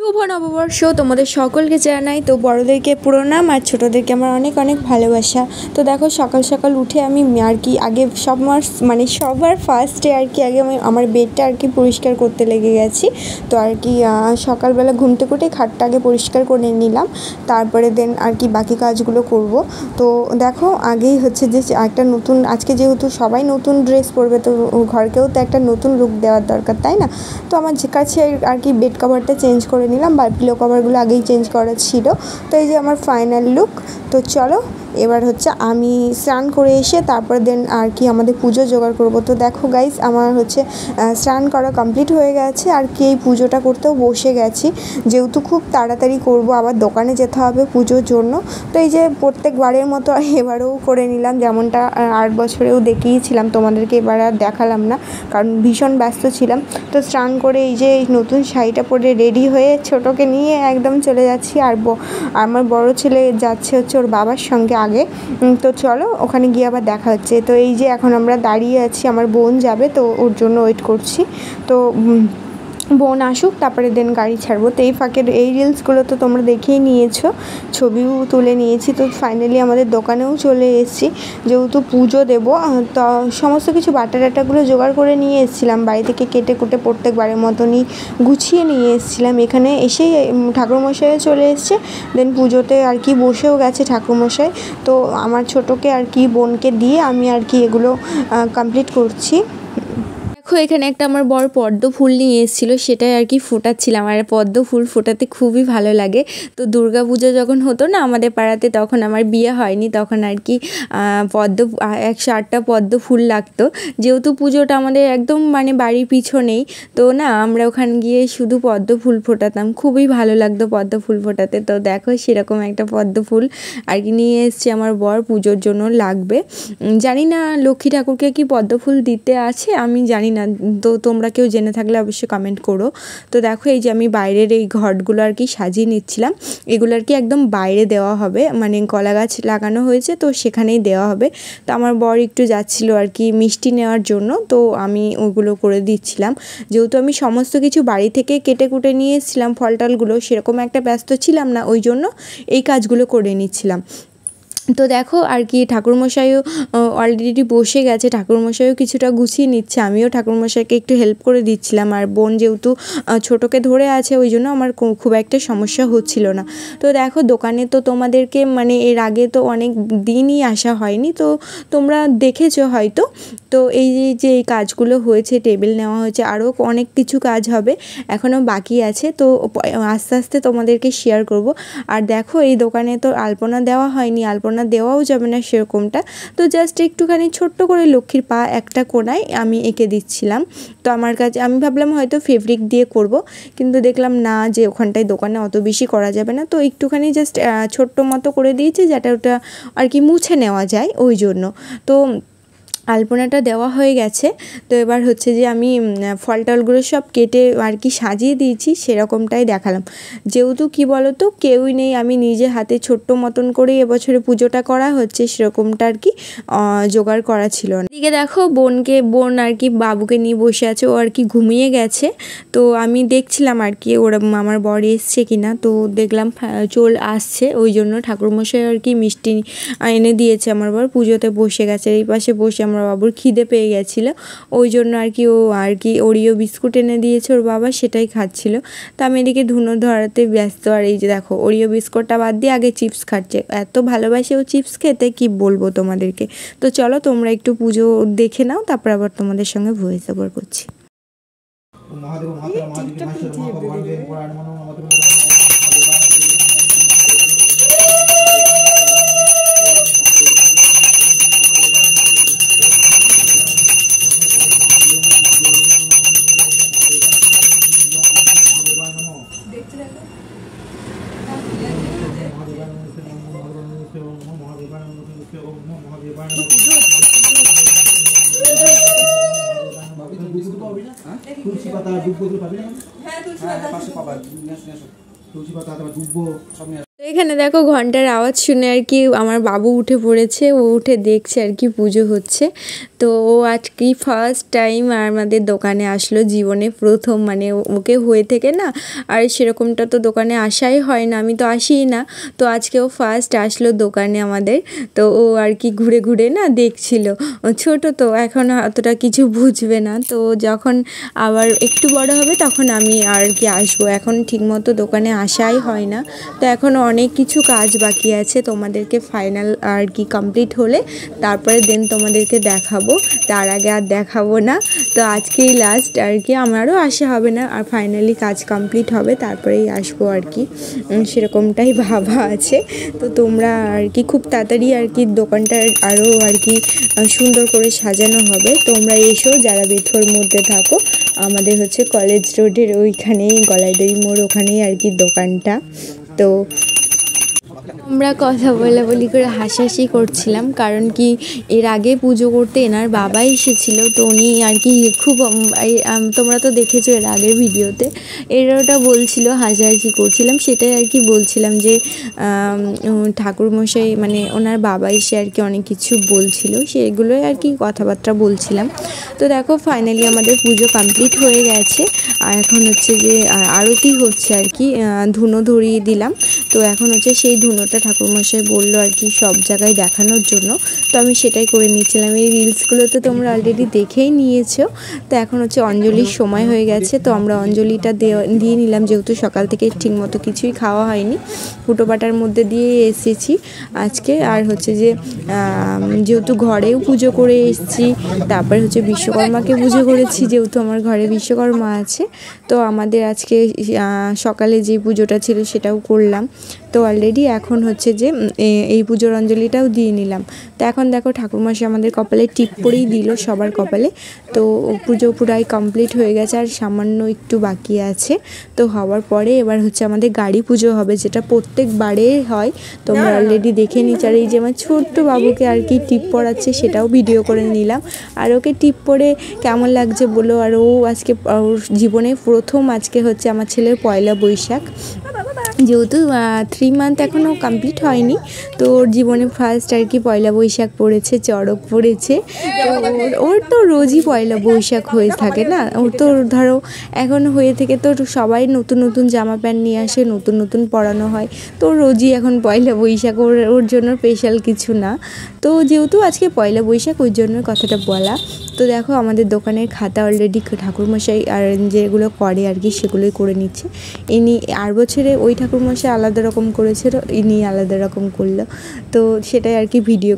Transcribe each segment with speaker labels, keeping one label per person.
Speaker 1: শুভ নববর্ষ তোমাদের সকলকে জানাই। তো বড়োদেরকে প্রণাম আর ছোটোদেরকে আমার অনেক অনেক ভালোবাসা। তো দেখো সকাল সকাল উঠে আমি আর কি আগে সবার ফার্স্টে আর কি আগে আমি আমার বেডটা আর কি পরিষ্কার করতে লেগে গেছি। তো আর কি সকালবেলা ঘুম থেকে উঠে খাটটা আগে পরিষ্কার করে নিলাম, তারপরে দেন আর কি বাকি কাজগুলো করব। তো দেখো আগেই হচ্ছে যে একটা নতুন, আজকে যেহেতু সবাই নতুন ড্রেস পরবে তো ঘরকেও তো একটা নতুন লুক দেওয়ার দরকার, তাই না? তো আমার যে কাছে আর কি বেড কভারটা চেঞ্জ করে নিলাম, বা পিলো কভারগুলো আগেই চেঞ্জ করা ছিল। তো এই যে আমার ফাইনাল লুক। তো চলো এবার হচ্ছে আমি স্নান করে এসে তারপর দেন আর কি আমাদের পুজো জোগাড় করব। তো দেখো গাইস আমার হচ্ছে স্নান করা কমপ্লিট হয়ে গেছে আর কি এই পুজোটা করতেও বসে গেছি, যেহেতু খুব তাড়াতাড়ি করব, আবার দোকানে যেতে হবে পুজোর জন্য। তো এই যে প্রত্যেকবারের মতো এবারেও করে নিলাম, যেমনটা 8 বছরেও দেখিয়েছিলাম তোমাদেরকে, এবার আর দেখালাম না কারণ ভীষণ ব্যস্ত ছিলাম। তো স্নান করে এই যে এই নতুন শাড়িটা পরে রেডি হয়ে ছোটোকে নিয়ে একদম চলে যাচ্ছি। আর আমার বড় ছেলে যাচ্ছে হচ্ছে ওর বাবার সঙ্গে আগে। তো চলো ওখানে গিয়ে আবার দেখা হচ্ছে। তো এই যে এখন আমরা দাঁড়িয়ে আছি, আমার বোন যাবে তো ওর জন্য ওয়েট করছি। তো বোন আসুক তারপরে দেন গাড়ি ছাড়বো। তো এই ফাঁকের এই রিলসগুলো তো তোমরা দেখেই নিয়েছো, ছবিও তুলে নিয়েছি। তো ফাইনালি আমাদের দোকানেও চলে এসেছি, যেহেতু পুজো দেবো। তো সমস্ত কিছু বাটা টাটাগুলো জোগাড় করে নিয়ে এসেছিলাম বাড়ি থেকে, কেটে কুটে প্রত্যেকবারের মতনই গুছিয়ে নিয়ে এসেছিলাম। এখানে এসেই ঠাকুরমশাইও চলে এসছে, দেন পুজোতে আর কি বসেও গেছে ঠাকুরমশাই। তো আমার ছোটোকে আর কি বোনকে দিয়ে আমি আর কি এগুলো কমপ্লিট করছি। দেখো এখানে একটা আমার বড় পদ্ম ফুল নিয়ে এসেছিলো, সেটাই আর কি ফোটাচ্ছিলাম। আর পদ্ম ফুল ফোটাতে খুবই ভালো লাগে। তো দুর্গা পুজো যখন হতো না আমাদের পাড়াতে, তখন আমার বিয়ে হয়নি, তখন আর কি 108টা পদ্ম ফুল লাগতো। যেহেতু পুজোটা আমাদের একদম মানে বাড়ির পিছনেই, তো না আমরা ওখানে গিয়ে শুধু পদ্ম ফুল ফোটাতাম, খুবই ভালো লাগতো পদ্ম ফুল ফোটাতে। তো দেখো সেরকম একটা পদ্ম ফুল আর কি নিয়ে এসেছি আমার বর, পুজোর জন্য লাগবে। জানি না লক্ষ্মী ঠাকুরকে কি পদ্ম ফুল দিতে আছে, আমি জানি না। তো তোমরা কেউ জেনে থাকলে অবশ্যই কমেন্ট করো। তো দেখো এই যে আমি বাইরের এই ঘটগুলো আর কি সাজিয়ে নিচ্ছিলাম। এগুলো আর কি একদম বাইরে দেওয়া হবে, মানে কলা গাছ লাগানো হয়েছে তো সেখানেই দেওয়া হবে। তো আমার বর একটু যাচ্ছিল আর কি মিষ্টি নেওয়ার জন্য, তো আমি ওগুলো করে দিচ্ছিলাম। যেহেতু আমি সমস্ত কিছু বাড়ি থেকে কেটে কুটে নিয়ে এসেছিলাম, ফল টলগুলো সেরকম একটা ব্যস্ত ছিলাম না, ওই জন্য এই কাজগুলো করে নিচ্ছিলাম। তো দেখো আর কি ঠাকুরমশাইও অলরেডি বসে গেছে, ঠাকুরমশাইও কিছুটা গুছিয়ে নিচ্ছে, আমিও ঠাকুরমশাইকে একটু হেল্প করে দিচ্ছিলাম। আর বোন যেহেতু ছোটোকে ধরে আছে ওই জন্য আমার খুব একটা সমস্যা হচ্ছিল না। তো দেখো দোকানে তো তোমাদেরকে মানে এর আগে তো অনেক দিনই আসা হয়নি, তো তোমরা দেখেছো হয়তো। তো এই যে এই কাজগুলো হয়েছে, টেবিল নেওয়া হয়েছে, আরও অনেক কিছু কাজ হবে এখনও বাকি আছে, তো আস্তে আস্তে তোমাদেরকে শেয়ার করব। আর দেখো এই দোকানে তো আলপনা দেওয়া হয়নি, আলপনা দেওয়াও যাবে না সেরকমটা। তো জাস্ট একটুখানি ছোট্ট করে লক্ষ্মীর পা একটা কোণায় আমি এঁকে দিচ্ছিলাম। তো আমার কাছে আমি ভাবলাম হয়তো ফেব্রিক দিয়ে করব, কিন্তু দেখলাম না যে ওখানটায় দোকানে অত বেশি করা যাবে না, তো একটুখানি জাস্ট ছোট্ট মতো করে দিয়েছি যাতে ওটা আর কি মুছে নেওয়া যায় ওই জন্য। তো আলপনাটা দেওয়া হয়ে গেছে। তো এবার হচ্ছে যে আমি ফল টলগুলো সব কেটে আর কি সাজিয়ে দিয়েছি, সেরকমটাই দেখালাম। যেহেতু কি বলো তো কেউই নেই, আমি নিজে হাতে ছোট্ট মতন করেই এবছরে পুজোটা করা হচ্ছে, সেরকমটা আর কি জোগাড় করা ছিল না। এদিকে দেখো বোন আর কি বাবুকে নিয়ে বসে আছে, ও আর কি ঘুমিয়ে গেছে। তো আমি দেখছিলাম আর কি ওরা আমার বর এসছে কিনা, তো দেখলাম আসছে, ওই জন্য ঠাকুরমশাই আর কি মিষ্টি এনে দিয়েছে আমার বর, পুজোতে বসে গেছে। এই পাশে বসে আমার বাবুর খিদে পেয়ে গেছিলো, ওই জন্য আর কি ও আর কি ওরিও বিস্কুট এনে দিয়েছে ওর বাবা, সেটাই খাচ্ছিল। তো আমি এদিকে ধুনো ধরাতে ব্যস্ত। আর এই যে দেখো ওরিও বিস্কুটটা বাদ দিয়ে আগে চিপস খাচ্ছে, এত ভালোবাসে ও চিপস খেতে কি বলবো তোমাদেরকে। তো চলো তোমরা একটু পুজো দেখে নাও, তারপর আবার তোমাদের সঙ্গে ভয়েস ওভার করছি।
Speaker 2: তুলসী পাতা দুব্বো পাবি না? হ্যাঁ তুলসী পাতা পাশে পাবা, তুলসী পাতা দুব্বো সব নিয়ে
Speaker 1: এখানে দেখো ঘন্টার আওয়াজ শুনে আর কি আমার বাবু উঠে পড়েছে, ও উঠে দেখছে আর কি পুজো হচ্ছে। তো ও আজকে ফার্স্ট টাইম আমাদের দোকানে আসলো, জীবনে প্রথম, মানে ওকে হয়ে থেকে না আর সেরকমটা তো দোকানে আসাই হয় না, আমি তো আসিই না। তো আজকে ও ফার্স্ট আসলো দোকানে আমাদের। তো ও আর কি ঘুরে ঘুরে না দেখছিল, ছোট তো এখন অতটা কিছু বুঝবে না। তো যখন আবার একটু বড় হবে তখন আমি আর কি আসবো, এখন ঠিকমতো দোকানে আসাই হয় না। তো এখনও অনেক কিছু কাজ বাকি আছে, তোমাদেরকে ফাইনাল আর কি কমপ্লিট হলে তারপরে দেন তোমাদেরকে দেখাবো, তার আগে আর দেখাবো না। তো আজকেই লাস্ট আর কি, আমারও আসা হবে না, আর ফাইনালি কাজ কমপ্লিট হবে তারপরেই আসবো আর কি, সেরকমটাই ভাবা আছে। তো তোমরা আর কি খুব তাড়াতাড়ি আর কি দোকানটা আরও আর কি সুন্দর করে সাজানো হবে। তোমরা এসো যারা বেথুয়ার মধ্যে থাকো, আমাদের হচ্ছে কলেজ রোডের ওইখানেই, গলাইদড়ি মোড় ওখানেই আর কি দোকানটা। তো আমরা কথা বলি করে হাসাহাসি করছিলাম, কারণ কি এর আগে পুজো করতে এনার বাবা এসেছিল। তো উনি আর কি খুব তোমরা তো দেখেছো এর আগের ভিডিওতে, ওটা বলছিল, হাসাহাসি করছিলাম, সেটাই আর কি বলছিলাম যে ঠাকুরমশাই মানে ওনার বাবা এসে আর কি অনেক কিছু বলছিল, সেগুলোই আর কি কথাবার্তা বলছিলাম। তো দেখো ফাইনালি আমাদের পুজো কমপ্লিট হয়ে গেছে, আর এখন হচ্ছে যে আরতি হচ্ছে আর কি, ধুনো ধরিয়ে দিলাম। তো এখন হচ্ছে সেই ধুনোটা ঠাকুরমশাই বললো আর কি সব জায়গায় দেখানোর জন্য, তো আমি সেটাই করে নিচ্ছিলাম। এই রিলসগুলো তো তোমরা অলরেডি দেখেই নিয়েছো। তো এখন হচ্ছে অঞ্জলির সময় হয়ে গেছে, তো আমরা অঞ্জলিটা দিয়ে নিলাম, যেহেতু সকাল থেকে ঠিকমতো কিছুই খাওয়া হয়নি, ফুটোপাটার মধ্যে দিয়ে এসেছি আজকে। আর হচ্ছে যে যেহেতু ঘরেও পুজো করে এসেছি, তারপরে হচ্ছে বিশ্বকর্মাকে পুজো করেছি, যেহেতু আমার ঘরে বিশ্বকর্মা আছে। তো আমাদের আজকে সকালে যে পুজোটা ছিল সেটাও করলাম। তো অলরেডি এখন হচ্ছে যে এই পুজোর অঞ্জলিটাও দিয়ে নিলাম। তো এখন দেখো ঠাকুরমশাই আমাদের কপালে টিপ পরেই দিল সবার কপালে। তো পুজো পুরাই কমপ্লিট হয়ে গেছে, আর সামান্য একটু বাকি আছে। তো হওয়ার পরে এবার হচ্ছে আমাদের গাড়ি পুজো হবে, যেটা প্রত্যেকবারে হয়, তোমরা অলরেডি দেখে নিচ্ছ। আর এই যে আমার ছোট্ট বাবুকে আর কি টিপ পরাচ্ছে, সেটাও ভিডিও করে নিলাম। আর ওকে টিপ পরে কেমন লাগছে বলো। আর ও আজকে ওর জীবনে প্রথম, আজকে হচ্ছে আমার ছেলের পয়লা বৈশাখ, যেহেতু 3 মান্থ এখনও কমপ্লিট হয়নি, তো ওর জীবনে ফার্স্ট আর কি পয়লা বৈশাখ পড়েছে, চড়ক পড়েছে। তো ওর তো রোজই পয়লা বৈশাখ হয়ে থাকে না, ওর তো ধরো এখন হয়ে থেকে তো সবাই নতুন নতুন জামা প্যান্ট নিয়ে আসে, নতুন নতুন পরানো হয়, তো রোজই এখন পয়লা বৈশাখ, ওর জন্য স্পেশাল কিছু না। তো যেহেতু আজকে পয়লা বৈশাখ, ওই জন্য কথাটা বলা। তো দেখো আমাদের দোকানের খাতা অলরেডি ঠাকুরমশাই আর যেগুলো করে আর কি সেগুলোই করে নিচ্ছে। ইনি আর বছরে ওই ঠাকুরমশাই আলাদা রকম করেছিল, ইনি আলাদা রকম করলো, তো সেটাই আর কি ভিডিও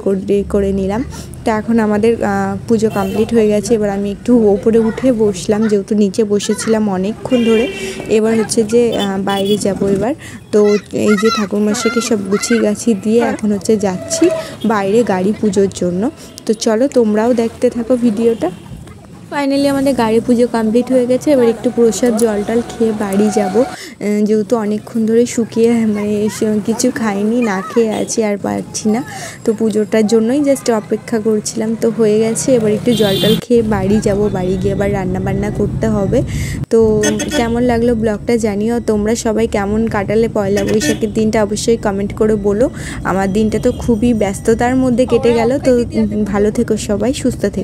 Speaker 1: করে নিলাম। তো এখন আমাদের পুজো কমপ্লিট হয়ে গেছে, এবার আমি একটু ওপরে উঠে বসলাম, যেহেতু নিচে বসেছিলাম অনেকক্ষণ ধরে। এবার হচ্ছে যে বাইরে যাব এবার। তো এই যে ঠাকুরমশাইকে সব গুছিয়ে গাছিয়ে দিয়ে এখন হচ্ছে যাচ্ছি বাইরে গাড়ি পুজোর জন্য। তো চলো তোমরাও দেখতে থাকো ভিডিওটা। ফাইনালি আমাদের গাড়ি পুজো কমপ্লিট হয়ে গেছে, এবার একটু প্রসাদ জল টল খেয়ে বাড়ি যাব, যেহেতু অনেকক্ষণ ধরে শুকিয়ে মানে কিছু খাইনি, না খেয়ে আছি, আর পারছি না। তো পুজোটার জন্যই জাস্ট অপেক্ষা করছিলাম, তো হয়ে গেছে। এবার একটু জল টল খেয়ে বাড়ি যাব, বাড়ি গিয়ে আবার রান্নাবান্না করতে হবে। তো কেমন লাগলো ব্লগটা জানিও, তোমরা সবাই কেমন কাটালে পয়লা বৈশাখের দিনটা অবশ্যই কমেন্ট করে বলো। আমার দিনটা তো খুবই ব্যস্ততার মধ্যে কেটে গেল। তো ভালো থেকো সবাই, সুস্থ থেকো।